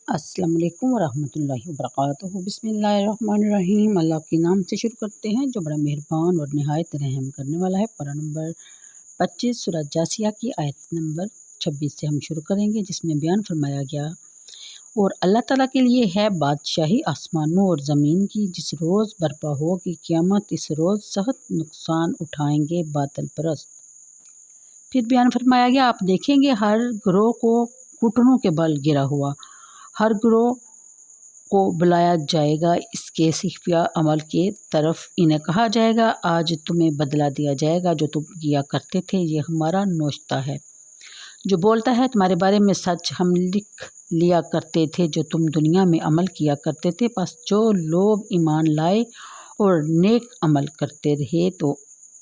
السلام علیکم ورحمۃ اللہ وبرکاتہ۔ بسم اللہ الرحمن الرحیم۔ اللہ کے نام سے شروع کرتے ہیں جو بڑا مہربان اور نہایت رحم کرنے والا ہے۔ پارہ نمبر 25 سورہ جاثیہ کی آیت نمبر 26 سے ہم شروع کریں گے، جس میں بیان فرمایا گیا، اور اللہ تعالیٰ کے لیے ہے بادشاہی آسمانوں اور زمین کی، جس روز برپا ہوگی قیامت، اس روز سخت نقصان اٹھائیں گے باطل پرست۔ پھر بیان فرمایا گیا، آپ دیکھیں گے ہر گروہ کو گھٹنوں کے بل گرا ہوا، ہر گروہ کو بلایا جائے گا اس کے صحیفہ عمل کے طرف، انہیں کہا جائے گا آج تمہیں بدلہ دیا جائے گا جو تم کیا کرتے تھے، یہ ہمارا نوشتہ ہے جو بولتا ہے تمہارے بارے میں سچ، ہم لکھ لیا کرتے تھے جو تم دنیا میں عمل کیا کرتے تھے، پس جو لوگ ایمان لائے اور نیک عمل کرتے رہے تو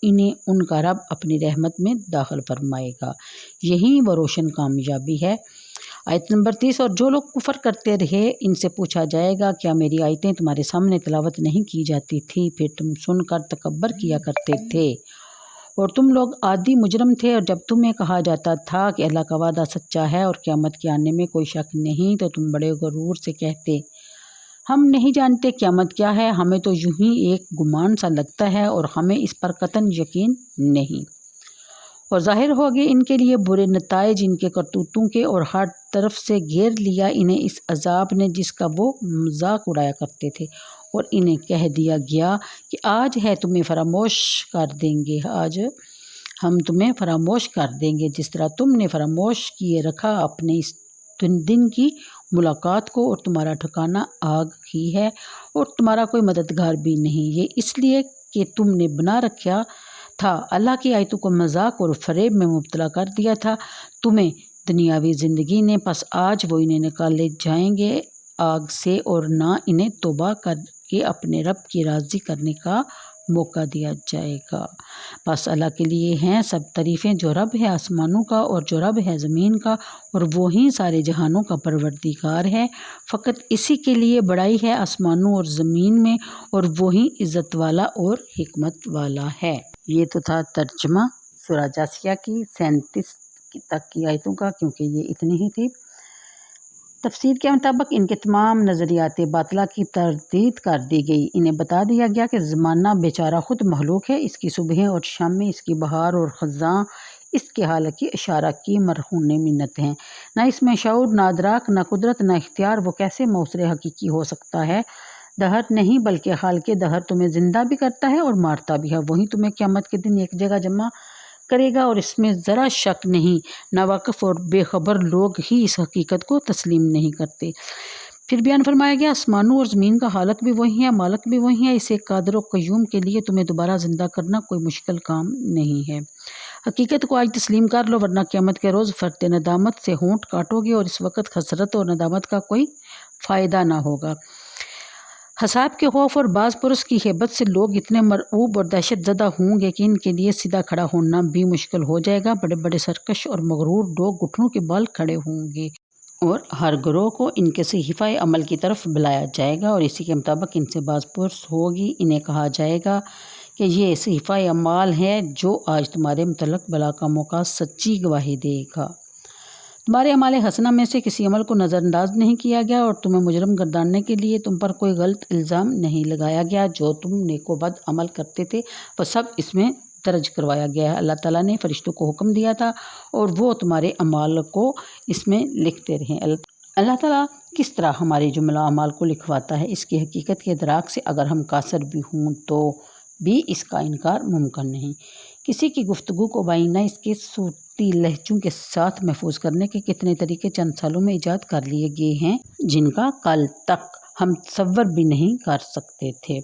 انہیں ان کا رب اپنی رحمت میں داخل فرمائے گا، یہی وہ روشن کامیابی ہے۔ آیت نمبر 30، اور جو لوگ کفر کرتے رہے ان سے پوچھا جائے گا کیا میری آیتیں تمہارے سامنے تلاوت نہیں کی جاتی تھی، پھر تم سن کر تکبر کیا کرتے تھے اور تم لوگ عادی مجرم تھے، اور جب تمہیں کہا جاتا تھا کہ اللہ کا وعدہ سچا ہے اور قیامت کے آنے میں کوئی شک نہیں، تو تم بڑے غرور سے کہتے ہم نہیں جانتے قیامت کیا ہے، ہمیں تو یوں ہی ایک گمان سا لگتا ہے اور ہمیں اس پر قطعاً یقین نہیں۔ اور ظاہر ہو گئے ان کے لیے برے نتائج ان کے کرتوتوں کے، اور ہر طرف سے گھیر لیا انہیں اس عذاب نے جس کا وہ مذاق اڑایا کرتے تھے، اور انہیں کہہ دیا گیا کہ آج ہے تمہیں فراموش کر دیں گے، آج ہم تمہیں فراموش کر دیں گے، جس طرح تم نے فراموش کیے رکھا اپنے اس دن کی ملاقات کو، اور تمہارا ٹھکانہ آگ ہی ہے اور تمہارا کوئی مددگار بھی نہیں، یہ اس لیے کہ تم نے بنا رکھا تھا اللہ کی آیتوں کو مذاق اور فریب میں مبتلا کر دیا تھا تمہیں دنیاوی زندگی نے، پس آج وہ انہیں نکالے جائیں گے آگ سے، اور نہ انہیں توبہ کر کے اپنے رب کی راضی کرنے کا موقع دیا جائے گا۔ بس اللہ کے لیے ہیں سب تعریفیں، جو رب ہے آسمانوں کا اور جو رب ہے زمین کا، اور وہی سارے جہانوں کا پروردگار ہے، فقط اسی کے لیے بڑائی ہے آسمانوں اور زمین میں، اور وہی عزت والا اور حکمت والا ہے۔ یہ تو تھا ترجمہ سورہ جاثیہ کی 37 تک کی آیتوں کا، کیونکہ یہ اتنی ہی تھی۔ تفسیر کے مطابق ان کے تمام نظریات باطلہ کی تردید کر دی گئی، انہیں بتا دیا گیا کہ زمانہ بیچارہ خود مخلوق ہے، اس کی صبحیں اور شامیں، اس کی بہار اور خزاں اس کے حال کی اشارہ کی مرہون منت ہیں، نہ اس میں شعور، نہ ادراک، نہ قدرت، نہ اختیار، وہ کیسے موصر حقیقی ہو سکتا ہے؟ دہر نہیں بلکہ خالق دہر تمہیں زندہ بھی کرتا ہے اور مارتا بھی ہے، وہی تمہیں قیامت کے دن ایک جگہ جمع کرے گا، اور اس میں ذرا شک نہیں، ناواقف اور بے خبر لوگ ہی اس حقیقت کو تسلیم نہیں کرتے۔ پھر بیان فرمایا گیا، آسمانوں اور زمین کا خالق بھی وہی ہے، مالک بھی وہی ہے، اسے قادر و قیوم کے لیے تمہیں دوبارہ زندہ کرنا کوئی مشکل کام نہیں ہے، حقیقت کو آج تسلیم کر لو، ورنہ قیامت کے روز فرط ندامت سے ہونٹ کاٹو گے، اور اس وقت حسرت اور ندامت کا کوئی فائدہ نہ ہوگا۔ حساب کے خوف اور باز پرس کی ہیبت سے لوگ اتنے مرعوب اور دہشت زدہ ہوں گے کہ ان کے لیے سیدھا کھڑا ہونا بھی مشکل ہو جائے گا، بڑے بڑے سرکش اور مغرور لوگ گھٹنوں کے بل کھڑے ہوں گے، اور ہر گروہ کو ان کے صحیفہ عمل کی طرف بلایا جائے گا، اور اسی کے مطابق ان سے باز پرس ہوگی، انہیں کہا جائے گا کہ یہ صحیفہ اعمال ہے جو آج تمہارے متعلق بلا کاموں کا سچی گواہی دے گا، تمہارے اعمال حسنہ میں سے کسی عمل کو نظر انداز نہیں کیا گیا، اور تمہیں مجرم گرداننے کے لیے تم پر کوئی غلط الزام نہیں لگایا گیا، جو تم نیک و بد عمل کرتے تھے وہ سب اس میں درج کروایا گیا ہے، اللہ تعالیٰ نے فرشتوں کو حکم دیا تھا اور وہ تمہارے اعمال کو اس میں لکھتے رہے۔ اللہ تعالیٰ کس طرح ہمارے جملہ اعمال کو لکھواتا ہے، اس کی حقیقت کے ادراک سے اگر ہم قاصر بھی ہوں تو بھی اس کا انکار ممکن نہیں۔ کسی کی گفتگو کو بآئینہ اس کے صوتی لہجوں کے ساتھ محفوظ کرنے کے کتنے طریقے چند سالوں میں ایجاد کر لیے گئے ہیں، جن کا کل تک ہم تصور بھی نہیں کر سکتے تھے۔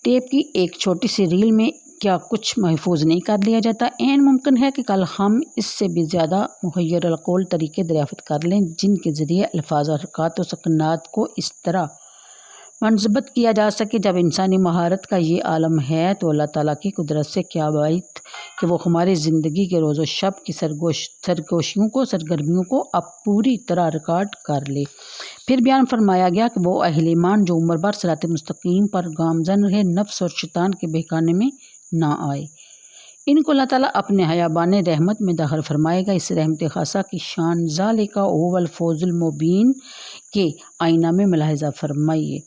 ٹیپ کی ایک چھوٹی سی ریل میں کیا کچھ محفوظ نہیں کر لیا جاتا؟ عین ممکن ہے کہ کل ہم اس سے بھی زیادہ محیر القول طریقے دریافت کر لیں جن کے ذریعے الفاظ، حرکات و سکنات کو اس طرح منضبط کیا جا سکے۔ جب انسانی مہارت کا یہ عالم ہے تو اللہ تعالیٰ کی قدرت سے کیا بعید کہ وہ ہماری زندگی کے روز و شب کی سرگوشیوں کو، سرگرمیوں کو اب پوری طرح ریکارڈ کر لے۔ پھر بیان فرمایا گیا کہ وہ اہل ایمان جو عمر بھر صراط مستقیم پر گامزن رہے، نفس اور شیطان کے بہکانے میں نہ آئے، ان کو اللہ تعالیٰ اپنے حیابان رحمت میں داخل فرمائے گا۔ اس رحمت خاصہ کی شان ذالک هو الفوز المبین کے آئینہ میں ملاحظہ فرمائیے۔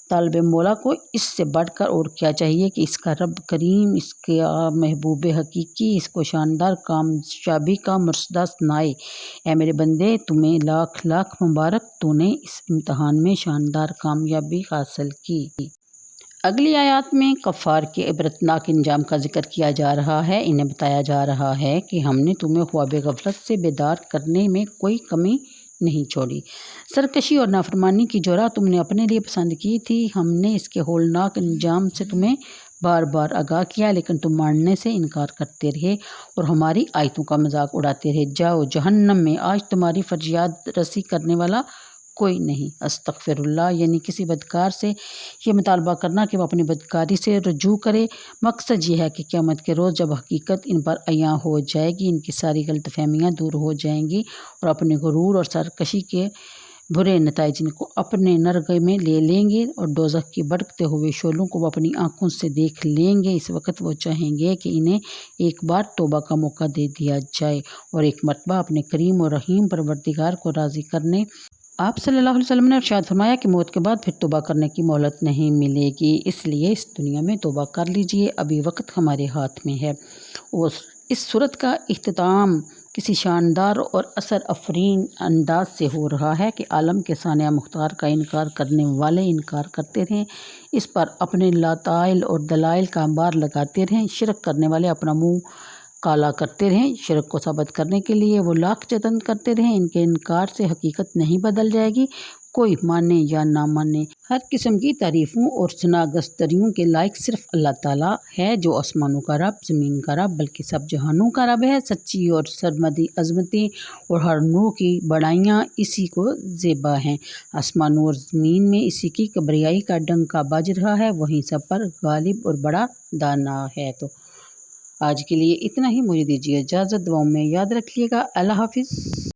طالب مولا کو اس سے بڑھ کر اور کیا چاہیے کہ اس کا رب کریم، اس کے محبوب حقیقی اس کو شاندار کامیابی کا مرصدہ سنائے۔ اے میرے بندے، تمہیں لاکھ لاکھ مبارک، تو نے اس امتحان میں شاندار کامیابی حاصل کی۔ اگلی آیات میں کفار کے عبرتناک انجام کا ذکر کیا جا رہا ہے۔ انہیں بتایا جا رہا ہے کہ ہم نے تمہیں خواب غفلت سے بیدار کرنے میں کوئی کمی نہیں چھوڑی۔ سرکشی اور نافرمانی کی جو راہ تم نے اپنے لیے پسند کی تھی، ہم نے اس کے ہولناک انجام سے تمہیں بار بار آگاہ کیا، لیکن تم ماننے سے انکار کرتے رہے اور ہماری آیتوں کا مذاق اڑاتے رہے۔ جاؤ جہنم میں، آج تمہاری فریاد رسی کرنے والا کوئی نہیں۔ استغفر اللہ، یعنی کسی بدکار سے یہ مطالبہ کرنا کہ وہ اپنی بدکاری سے رجوع کرے۔ مقصد یہ ہے کہ قیامت کے روز جب حقیقت ان پر عیاں ہو جائے گی، ان کی ساری غلط فہمیاں دور ہو جائیں گی اور اپنے غرور اور سرکشی کے برے نتائج ان کو اپنے نرغے میں لے لیں گے اور دوزخ کی بھڑکتے ہوئے شعلوں کو وہ اپنی آنکھوں سے دیکھ لیں گے۔ اس وقت وہ چاہیں گے کہ انہیں ایک بار توبہ کا موقع دے دیا جائے اور ایک مرتبہ اپنے کریم اور رحیم پروردگار کو راضی کرنے۔ آپ صلی اللہ علیہ وسلم نے ارشاد فرمایا کہ موت کے بعد پھر توبہ کرنے کی مہلت نہیں ملے گی، اس لیے اس دنیا میں توبہ کر لیجئے، ابھی وقت ہمارے ہاتھ میں ہے۔ اور اس سورت کا اختتام کسی شاندار اور اثر افرین انداز سے ہو رہا ہے کہ عالم کے صانع مختار کا انکار کرنے والے انکار کرتے رہیں، اس پر اپنے لطائل اور دلائل کا انبار لگاتے رہیں، شرک کرنے والے اپنا منہ کالا کرتے رہیں، شرک کو ثابت کرنے کے لیے وہ لاکھ جتن کرتے رہیں، ان کے انکار سے حقیقت نہیں بدل جائے گی، کوئی مانے یا نہ مانے۔ ہر قسم کی تعریفوں اور ثناگستریوں کے لائق صرف اللہ تعالیٰ ہے، جو آسمانوں کا رب، زمین کا رب، بلکہ سب جہانوں کا رب ہے۔ سچی اور سرمدی عظمتیں اور ہر نوع کی بڑائیاں اسی کو زیبا ہیں۔ آسمانوں اور زمین میں اسی کی کبریائی کا ڈنکا بج رہا ہے، وہیں سب پر غالب اور بڑا دانا ہے۔ تو آج کے لیے اتنا ہی، مجھے دیجیے اجازت، دعاؤں میں یاد رکھیے گا۔ اللہ حافظ۔